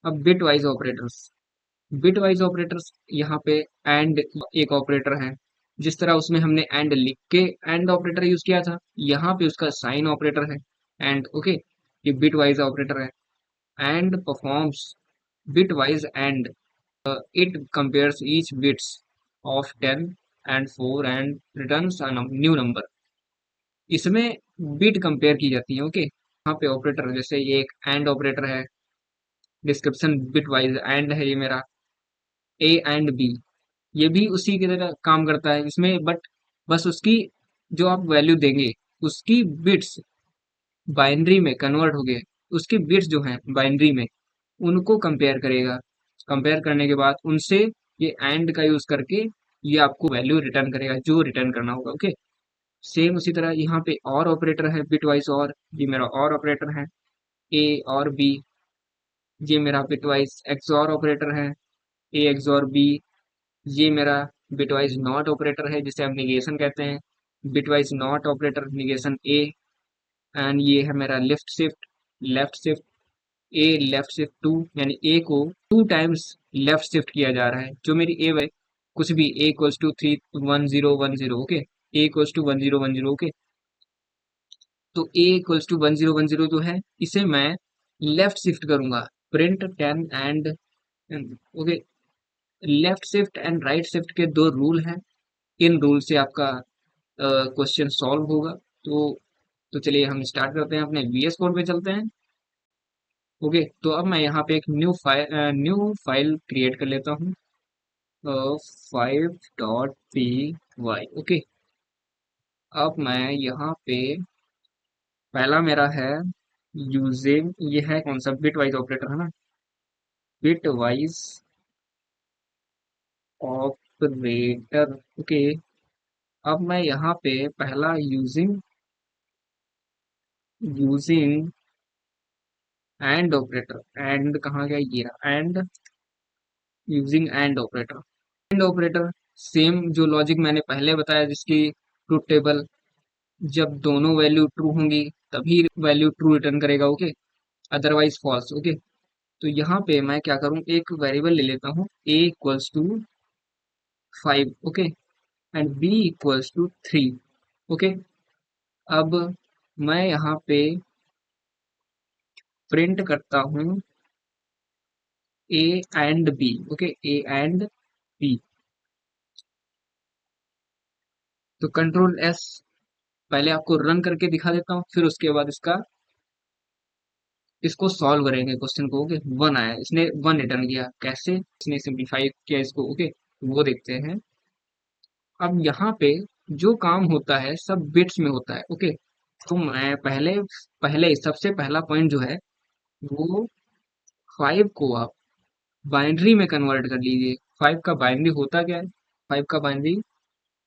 अब bit wise operators, bit wise operators यहाँ पे एंड एक ऑपरेटर है, जिस तरह उसमें हमने एंड लिख के एंड ऑपरेटर यूज किया था, यहाँ पे उसका साइन ऑपरेटर है एंड। ओके, ये बिट वाइज ऑपरेटर है। And performs bit wise and, it compares each bits of 10 and 4 and returns a new number. इसमें बिट कंपेयर की जाती है। ओके, यहाँ पे ऑपरेटर जैसे ये एक एंड ऑपरेटर है, डिस्क्रिप्शन बिट वाइज एंड है ये मेरा, ए एंड बी, ये भी उसी की तरह काम करता है इसमें, बट बस उसकी जो आप वैल्यू देंगे उसकी बिट्स बाइनरी में कन्वर्ट हो गए, उसकी बिट्स जो हैं बाइनरी में उनको कंपेयर करेगा। कंपेयर करने के बाद उनसे ये एंड का यूज करके ये आपको वैल्यू रिटर्न करेगा जो रिटर्न करना होगा। ओके, सेम उसी तरह यहाँ पे और ऑपरेटर है बिटवाइज और, ये मेरा और ऑपरेटर है, ए और बी, ये मेरा बिटवाइज एक्सऑर ऑपरेटर है, ए एक्सऑर बी, ये मेरा बिटवाइज नॉट ऑपरेटर है जिसे हम निगेशन कहते हैं, bitwise not operator negation A. And ये है मेरा left shift A left shift two, यानी ए को टू टाइम्स लेफ्ट शिफ्ट किया जा रहा है, जो मेरी ए है कुछ भी A equals to 3 10 10। Okay, A equals to 10 10। Okay, तो ए इक्वल्स टू 10 10 जो है इसे मैं लेफ्ट शिफ्ट करूंगा, print 10 and. Okay, left shift and right shift के दो रूल हैं, इन रूल से आपका क्वेश्चन सॉल्व होगा। तो चलिए हम स्टार्ट करते हैं, अपने वीएस कोड पे चलते हैं। ओके, तो अब मैं यहाँ पे एक न्यू फाइल क्रिएट कर लेता हूँ, 5.py। ओके, अब मैं यहाँ पे पहला मेरा है यूजिंग, ये है कौन सा, बिट वाइज ऑपरेटर है ना, बिट वाइज ऑपरेटर। ओके, अब मैं यहाँ पे पहला यूजिंग एंड ऑपरेटर, एंड कहाँ गया, ये रहा and, using and operator. And operator same जो लॉजिक मैंने पहले बताया, जिसकी ट्रुथ टेबल, जब दोनों वैल्यू ट्रू होंगी तभी वैल्यू ट्रू रिटर्न करेगा। Okay, otherwise false. ओके, तो यहाँ पे मैं क्या करूँ, एक वेरिएबल ले लेता हूँ a equals to 5। Okay, and b equals to 3। Okay, अब मैं यहाँ पे प्रिंट करता हूँ a and b। Okay, a and b, तो कंट्रोल एस, पहले आपको रन करके दिखा देता हूँ, फिर उसके बाद इसको सॉल्व करेंगे क्वेश्चन को। ओके, वन आया, इसने वन रिटर्न किया, कैसे इसने सिंप्लीफाई किया इसको। ओके, वो देखते हैं। अब यहाँ पे जो काम होता है सब बिट्स में होता है। ओके, तो मैं पहले पहले सबसे पहला पॉइंट जो है वो 5 को आप बाइनरी में कन्वर्ट कर लीजिए। 5 का बाइनरी होता क्या है, 5 का बाइनरी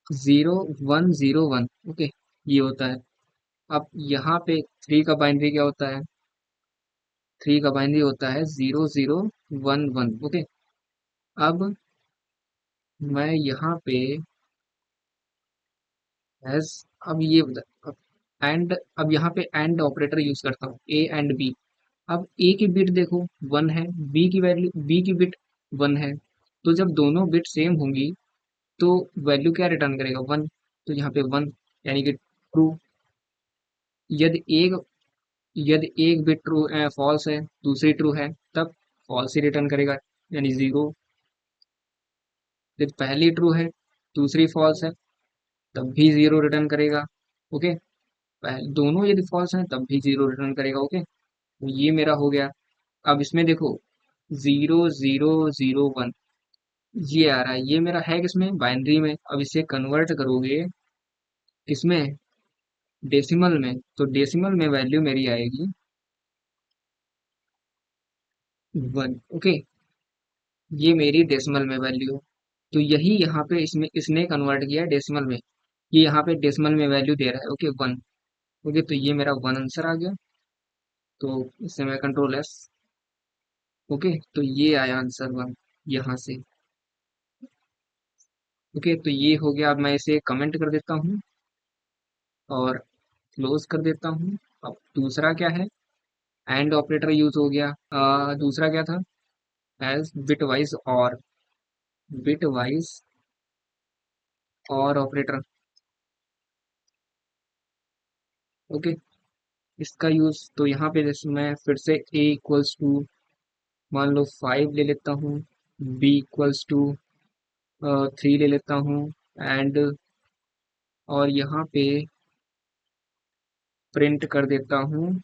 0101। ओके, ये होता है। अब यहाँ पे 3 का बाइनरी क्या होता है, 3 का बाइनरी होता है 0011। ओके, अब मैं यहाँ पे एज, अब ये एंड, अब यहाँ पे एंड ऑपरेटर यूज करता हूँ ए एंड बी। अब ए की बिट देखो 1 है, बी की वैल्यू, बी की बिट 1 है, तो जब दोनों बिट सेम होंगी तो वैल्यू क्या रिटर्न करेगा, 1। तो यहाँ पे 1 यानी कि ट्रू। यदि एक यदि एक बिट ट्रू फॉल्स है, दूसरी ट्रू है, तब फॉल्स ही रिटर्न करेगा, यानी 0। यदि पहली ट्रू है दूसरी फॉल्स है तब भी 0 रिटर्न करेगा। ओके, दोनों यदि फॉल्स हैं तब भी 0 रिटर्न करेगा। ओके, तो ये मेरा हो गया। अब इसमें देखो 0001 ये आ रहा है, ये मेरा है किसमें, बाइनरी में। अब इसे कन्वर्ट करोगे किसमें, डेसिमल में, तो डेसिमल में वैल्यू मेरी आएगी 1। ओके, ये मेरी डेसिमल में वैल्यू है। तो यही यहाँ पे इसमें इसने कन्वर्ट किया है डेसिमल में, ये यहाँ पे डेसिमल में वैल्यू दे रहा है। ओके, 1। ओके, तो ये मेरा 1 आंसर आ गया। तो इससे मैं कंट्रोल एस। ओके, तो ये आया आंसर 1 यहाँ से। ओके, तो ये हो गया। अब मैं इसे कमेंट कर देता हूँ और क्लोज कर देता हूँ। अब दूसरा क्या है, एंड ऑपरेटर यूज हो गया। दूसरा क्या था, एज बिट वाइज और ऑपरेटर। ओके, इसका यूज तो यहाँ पे जैसे मैं फिर से ए इक्वल्स टू मान लो 5 ले लेता हूँ, बी इक्वल्स टू 3 ले लेता हूँ, एंड और यहाँ पे प्रिंट कर देता हूँ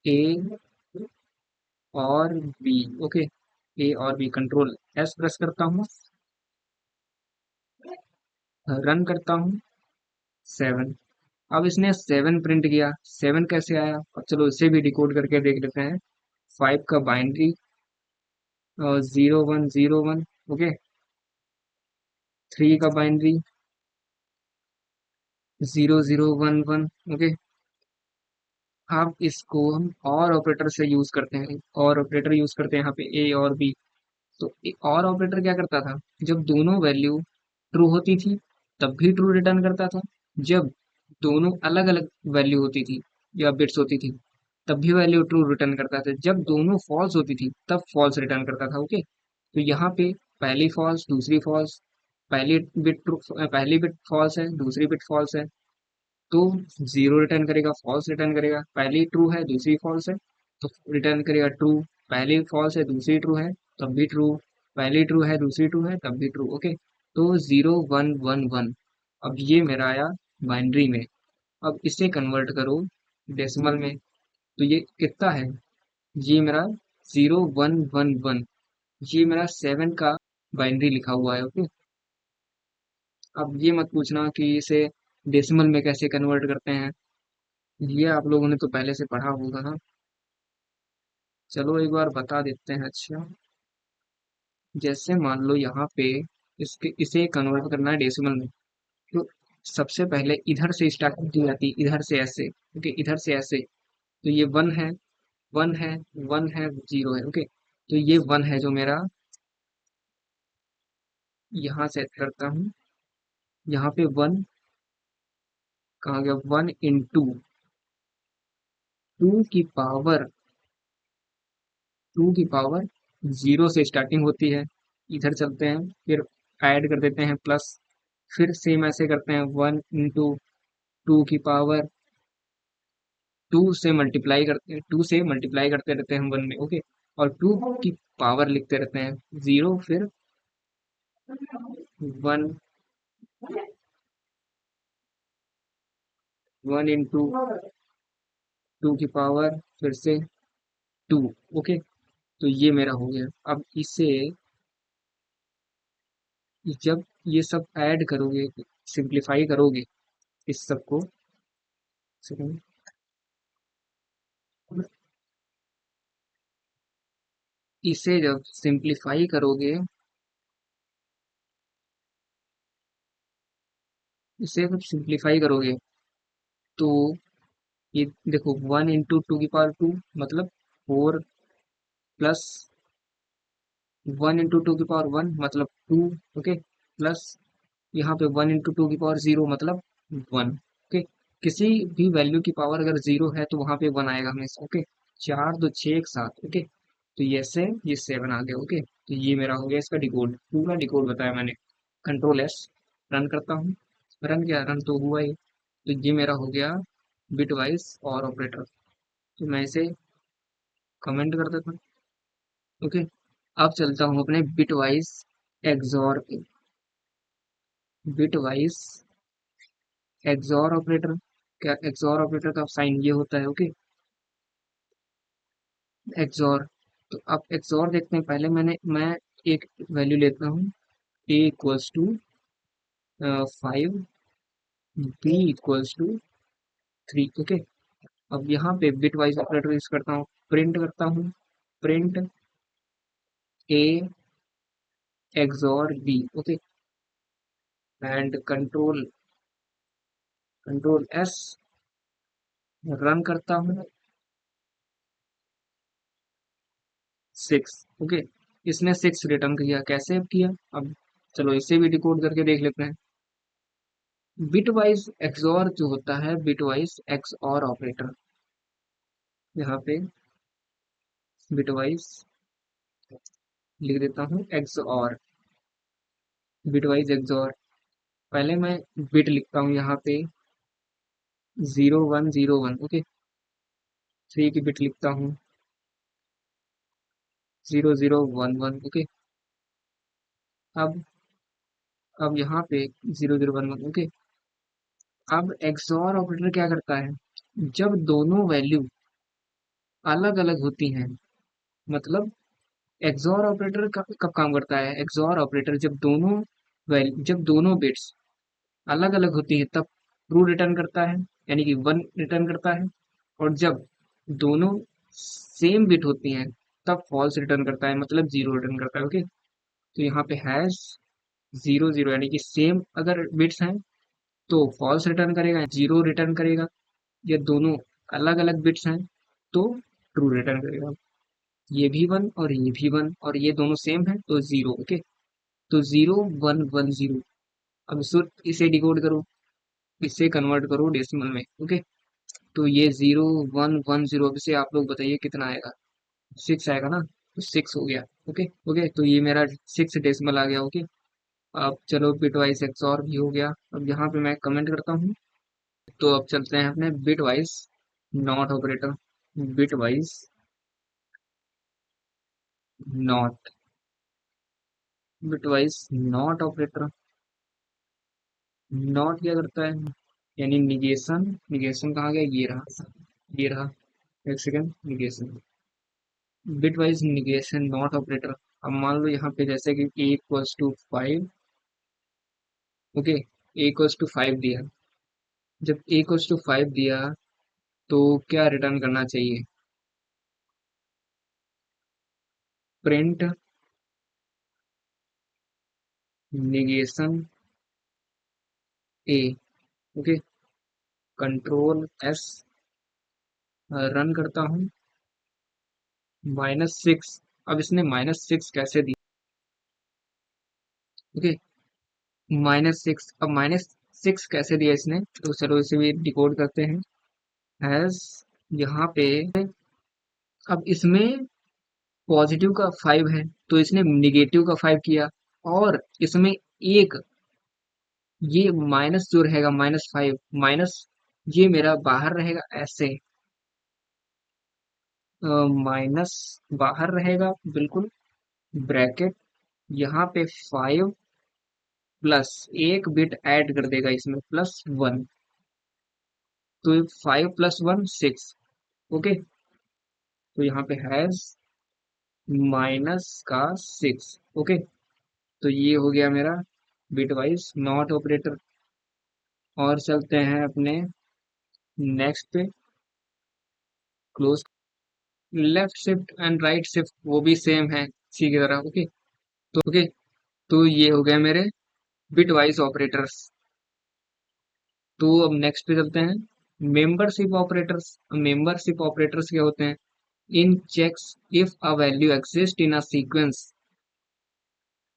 ए और बी। ओके, ए और बी, कंट्रोल एस प्रेस करता हूँ, रन करता हूँ, 7। अब इसने 7 प्रिंट किया, 7 कैसे आया? अब चलो इसे भी डिकोड करके देख लेते हैं। 5 का बाइनरी 0101, ओके। 3 का बाइनरी 0011, ओके। अब इसको हम और ऑपरेटर से यूज करते हैं, और ऑपरेटर यूज करते हैं यहाँ पे ए और बी। तो और ऑपरेटर क्या करता था? जब दोनों वैल्यू ट्रू होती थी तब भी ट्रू रिटर्न करता था, जब दोनों अलग अलग वैल्यू होती थी या बिट्स होती थी तब भी वैल्यू ट्रू रिटर्न करता था, जब दोनों फॉल्स होती थी तब फॉल्स रिटर्न करता था। ओके, तो यहाँ पे पहली फॉल्स दूसरी फॉल्स, पहली बिट फॉल्स है दूसरी बिट फॉल्स है, तो जीरो रिटर्न करेगा, फॉल्स रिटर्न करेगा। पहली ट्रू है दूसरी फॉल्स है तो रिटर्न करेगा ट्रू, पहली फॉल्स है दूसरी ट्रू है तब भी ट्रू, पहली ट्रू है दूसरी ट्रू है तब भी ट्रू। ओके, तो 0111 अब ये मेरा आया बाइनरी में। अब इसे कन्वर्ट करो डेसिमल में, तो ये कितना है? ये मेरा 0111, ये मेरा 7 का बाइनरी लिखा हुआ है। ओके, अब ये मत पूछना कि इसे डेसिमल में कैसे कन्वर्ट करते हैं, ये आप लोगों ने तो पहले से पढ़ा होगा ना। चलो एक बार बता देते हैं। अच्छा, जैसे मान लो यहाँ पे इसे कन्वर्ट करना है डेसिमल में, तो सबसे पहले इधर से स्टार्टिंग की जाती है, इधर से ऐसे। ओके, इधर से ऐसे, तो ये वन है, वन है, वन है, जीरो है। ओके, तो ये वन है जो मेरा, यहाँ सेट करता हूँ, यहाँ पे वन कहाँ गया? 1 into 2 की पावर, 2 की पावर 0 से स्टार्टिंग होती है। इधर चलते हैं, फिर ऐड कर देते हैं प्लस, फिर सेम ऐसे करते हैं 1 into 2 की पावर 2 से मल्टीप्लाई करते रहते हैं हम वन में। ओके, और 2 की पावर लिखते रहते हैं 0, फिर 1 1 into 2 की पावर फिर से 2। ओके, तो ये मेरा हो गया। अब इसे जब ये सब ऐड करोगे, सिंप्लीफाई करोगे इस सब को, सेकंड, इसे जब सिंप्लीफाई करोगे, इसे जब सिंप्लीफाई करोगे तो ये देखो 1 into 2 की पावर 2 मतलब 4, प्लस 1 into 2 की पावर 1 मतलब 2। ओके, प्लस यहाँ पे 1 into 2 की पावर 0 मतलब 1। ओके, किसी भी वैल्यू की पावर अगर 0 है तो वहां पे 1 आएगा हमेशा। ओके, 4 2 6 1 7। ओके, तो ये से ये 7 आ गया। ओके, तो ये मेरा हो गया इसका डिकोड, पूरा डिकोड बताया मैंने। कंट्रोल एस, रन करता हूँ, रन क्या, रन तो हुआ ही। तो ये मेरा हो गया बिट वाइज और ऑपरेटर। तो मैं इसे कमेंट कर देता हूँ। ओके, अब चलता हूँ अपने बिट वाइज एक्सॉर पे। बिट वाइज एक्सॉर ऑपरेटर, क्या एक्सॉर ऑपरेटर का साइन ये होता है। ओके, एक्सॉर, तो अब एक्सॉर देखते हैं। पहले मैं एक वैल्यू लेता हूँ, A equals to 5, B equals to 3। Okay, अब यहाँ पे बिट वाइज ऑपरेटर यूज करता हूँ, प्रिंट करता हूँ, print A XOR B. Okay, and control S, run करता हूँ, 6। ओके, इसने 6 रिटर्न किया। कैसे किया? अब चलो इसे भी डिकोड करके देख लेते हैं। बिट वाइज एक्सऑर जो होता है, बिट वाइज एक्सऑर ऑपरेटर, यहाँ पे बिटवाइज लिख देता हूँ एक्स और बिटवाइज एक्स और पहले मैं बिट लिखता हूँ यहाँ पे 0101। ओके, 3 की बिट लिखता हूँ 0011। ओके, अब यहाँ पे 0011। ओके, अब एक्सओर ऑपरेटर क्या करता है, जब दोनों वैल्यू अलग अलग होती हैं, मतलब एक्सओर ऑपरेटर कब काम करता है, एक्सओर ऑपरेटर जब दोनों बिट्स अलग अलग होती है तब ट्रू रिटर्न करता है, यानी कि 1 रिटर्न करता है। और जब दोनों सेम बिट होती हैं तब फॉल्स रिटर्न करता है, मतलब 0 रिटर्न करता है। ओके, तो यहाँ पे हैश 00 यानी कि सेम अगर बिट्स हैं तो फॉल्स रिटर्न करेगा, 0 रिटर्न करेगा। ये दोनों अलग अलग बिट्स हैं तो ट्रू रिटर्न करेगा। ये भी 1 और ये भी 1 और ये दोनों सेम है तो 0। ओके, तो 0110। अब इसे डिकोड करो, इसे कन्वर्ट करो डेसिमल में। ओके, तो ये 0110, अब इसे आप लोग बताइए कितना आएगा, 6 आएगा ना, तो 6 हो गया। ओके ओके, तो ये मेरा 6 डेसिमल आ गया। ओके, अब चलो बिट वाइज एक्सऑर भी हो गया। अब यहाँ पे मैं कमेंट करता हूँ, तो अब चलते हैं अपने bit wise not operator. Bit wise not, bit wise not operator. Not क्या करता है, यानी निगेशन। निगेशन कहाँ गया, ये रहा, ये रहा। एक second, negation, bitwise negation not operator. अब मान लो यहाँ पे जैसे कि a equals to 5। Okay, a equals to 5 दिया, जब a इक्वल्स टू 5 दिया तो क्या रिटर्न करना चाहिए, print negation a। Okay, control S, run करता हूँ, -6। अब इसने -6 कैसे दी, ओके, -6। अब -6 कैसे दिया इसने, तो चलो इसे भी डिकोड करते हैं। हैज, यहाँ पे अब इसमें पॉजिटिव का 5 है तो इसने निगेटिव का 5 किया, और इसमें एक ये माइनस जो रहेगा -5 माइनस, ये मेरा बाहर रहेगा ऐसे, माइनस बाहर रहेगा बिल्कुल, ब्रैकेट, यहाँ पे 5 प्लस एक बिट ऐड कर देगा इसमें +1, तो 5 + 1 6। ओके, तो यहाँ पे हैज -6। ओके, तो ये हो गया मेरा बिट वाइज नॉट ऑपरेटर। और चलते हैं अपने नेक्स्ट पे, close. Left shift and right shift वो भी सेम है इसी की तरह। ओके, ओके, तो ये हो गया मेरे बिट वाइज ऑपरेटर्स। तो अब नेक्स्ट पे चलते हैं, मेंबरशिप ऑपरेटर्स। मेंबरशिप ऑपरेटर्स क्या होते हैं, in checks if a value exist in a sequence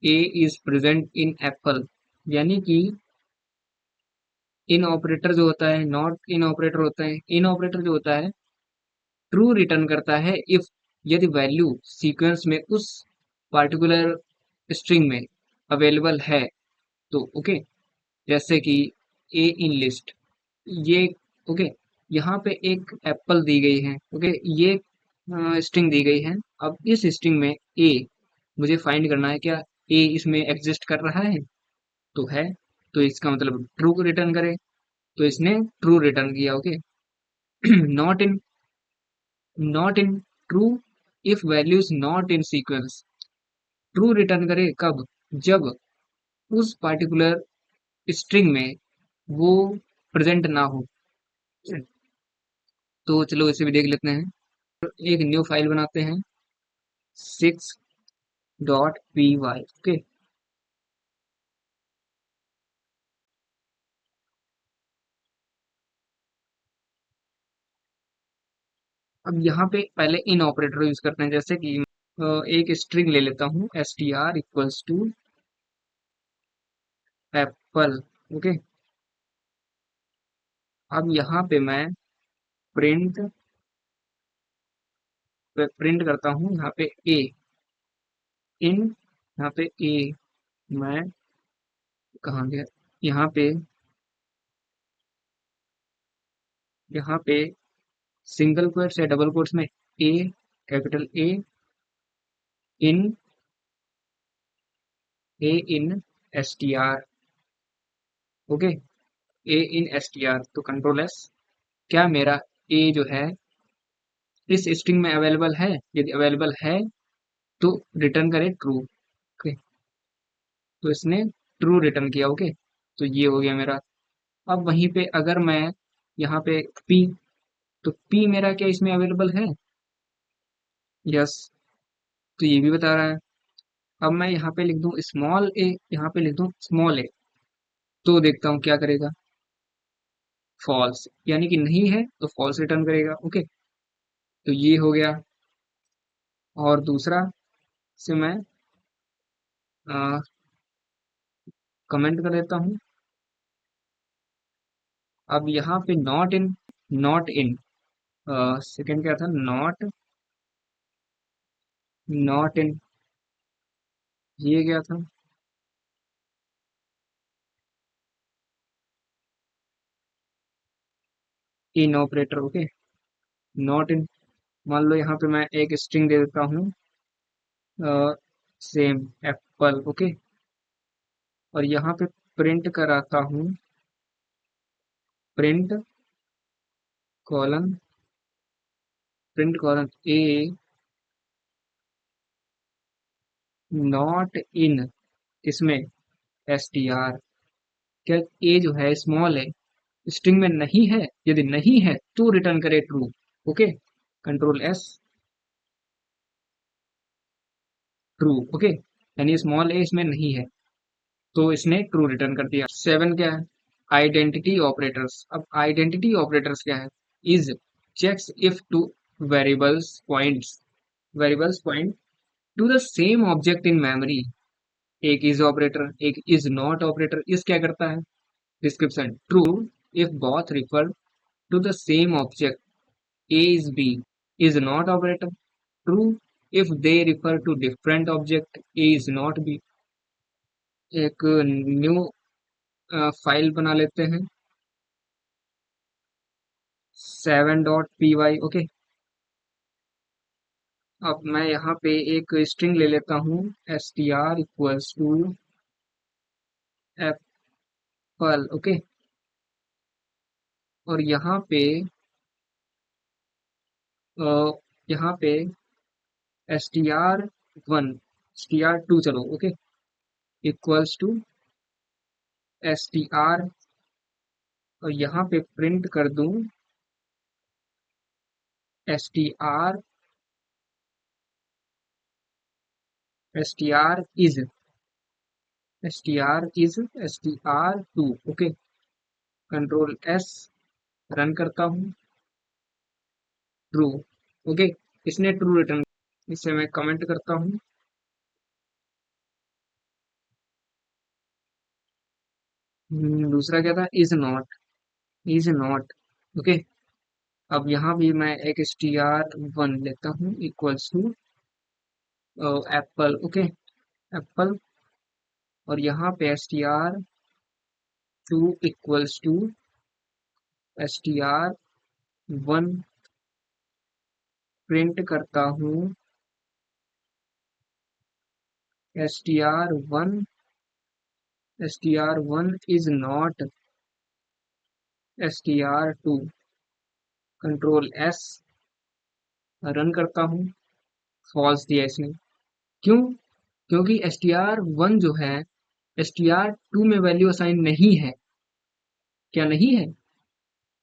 A is present in apple, यानी कि इन ऑपरेटर जो होता है, नॉट इन ऑपरेटर होता है, इन ऑपरेटर जो होता है ट्रू रिटर्न करता है इफ, यदि वैल्यू सीक्वेंस में उस पार्टिकुलर स्ट्रिंग में अवेलेबल है तो। ओके, जैसे कि ए इन लिस्ट, ये, ओके, यहाँ पे एक एप्पल दी गई है। ओके, ये स्ट्रिंग दी गई है। अब इस स्ट्रिंग में ए मुझे फाइंड करना है, क्या ए इसमें एग्जिस्ट कर रहा है, तो है, तो इसका मतलब ट्रू रिटर्न करे, तो इसने ट्रू रिटर्न किया। Okay, not in, not in true if value is not in sequence. True return करे कब, जब उस पार्टिकुलर स्ट्रिंग में वो प्रेजेंट ना हो। तो चलो इसे भी देख लेते हैं, एक न्यू फाइल बनाते हैं 6.py। ओके, अब यहाँ पे पहले इन ऑपरेटर यूज करते हैं, जैसे कि एक स्ट्रिंग ले लेता हूँ str equals to apple. Okay, अब यहाँ पे मैं प्रिंट प्रिंट करता हूँ यहाँ पे ए इन, यहाँ पे ए, मैं कहाँ गया, यहाँ पे, यहाँ पे सिंगल कोट्स या डबल कोट्स में A, capital in A in S T R. Okay, A in S T R, तो कंट्रोल एस। क्या मेरा ए जो है इस स्ट्रिंग में अवेलेबल है? यदि अवेलेबल है तो रिटर्न करे ट्रू। ओके, तो इसने ट्रू रिटर्न किया। ओके, तो ये हो गया मेरा। अब वहीं पे अगर मैं यहाँ पे पी, तो पी मेरा क्या इसमें अवेलेबल है? यस, तो ये भी बता रहा है। अब मैं यहाँ पे लिख दूं स्मॉल ए, यहाँ पे लिख दूं स्मॉल ए, तो देखता हूँ क्या करेगा। फॉल्स, यानी कि नहीं है तो फॉल्स रिटर्न करेगा। ओके, तो ये हो गया। और दूसरा से मैं कमेंट कर देता हूँ। अब यहाँ पे नॉट इन सेकंड क्या था? नॉट इन, ये क्या था? इन ऑपरेटर। Okay, not in. मान लो यहाँ पे मैं एक स्ट्रिंग दे देता हूँ, सेम एप्पल। ओके, और यहाँ पे प्रिंट कराता हूँ, print colon, print colon A not in, इसमें एस टी आर। क्या ए जो है स्मॉल है, स्ट्रिंग में नहीं है? यदि नहीं है तो रिटर्न करे true. Okay, control S, true. Okay, यानी स्मॉल ए इसमें नहीं है, तो इसने ट्रू रिटर्न कर दिया। 7 क्या है? Identity operators. अब आइडेंटिटी ऑपरेटर्स क्या है? Is checks if two variables points, variables point to the same object in memory. एक इज ऑपरेटर, एक इज नॉट ऑपरेटर। इस क्या करता है? Description true if both refer to the same object, A is B. Is not operator true if they refer to different object, A is not B. एक new file बना लेते हैं, 7.py। Okay, अब मैं यहाँ पे एक स्ट्रिंग ले लेता हूँ, S T R equals to apple. Okay, और अ, यहाँ पे S T R one, S T R two, चलो okay, equals to S T R, और यहाँ पे प्रिंट कर दूं S T R, S T R is, S T R is S T R two. Okay, control S, run करता हूँ, true. Okay, इसने true return, इसे मैं कमेंट करता हूँ। दूसरा क्या था? Is not. ओके, अब यहाँ भी मैं एक एस टी आर वन लेता हूँ equals to apple. Okay, apple, और यहाँ पे S T R two equals to S T R one, print करता हूँ S T R one, S T R one is not S T R two, control S, run करता हूँ, false दिया इसने। क्यों? क्योंकि एस टी आर वन जो है एस टी आर टू में वैल्यू असाइन नहीं है। क्या नहीं है?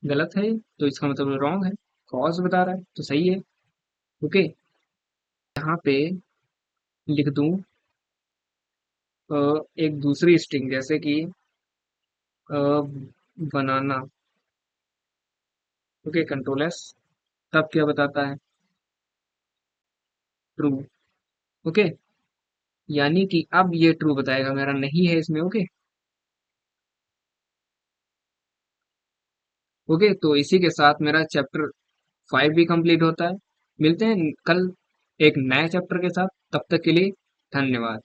गलत है, तो इसका मतलब रॉन्ग है, फॉल्स बता रहा है, तो सही है। ओके, यहाँ पे लिख दूं एक दूसरी स्ट्रिंग, जैसे कि बनाना। ओके, कंट्रोल एस, तब क्या बताता है? ट्रू। ओके, यानी कि अब ये ट्रू बताएगा, मेरा नहीं है इसमें। ओके, ओके, तो इसी के साथ मेरा चैप्टर 5 भी कंप्लीट होता है। मिलते हैं कल एक नए चैप्टर के साथ। तब तक के लिए धन्यवाद।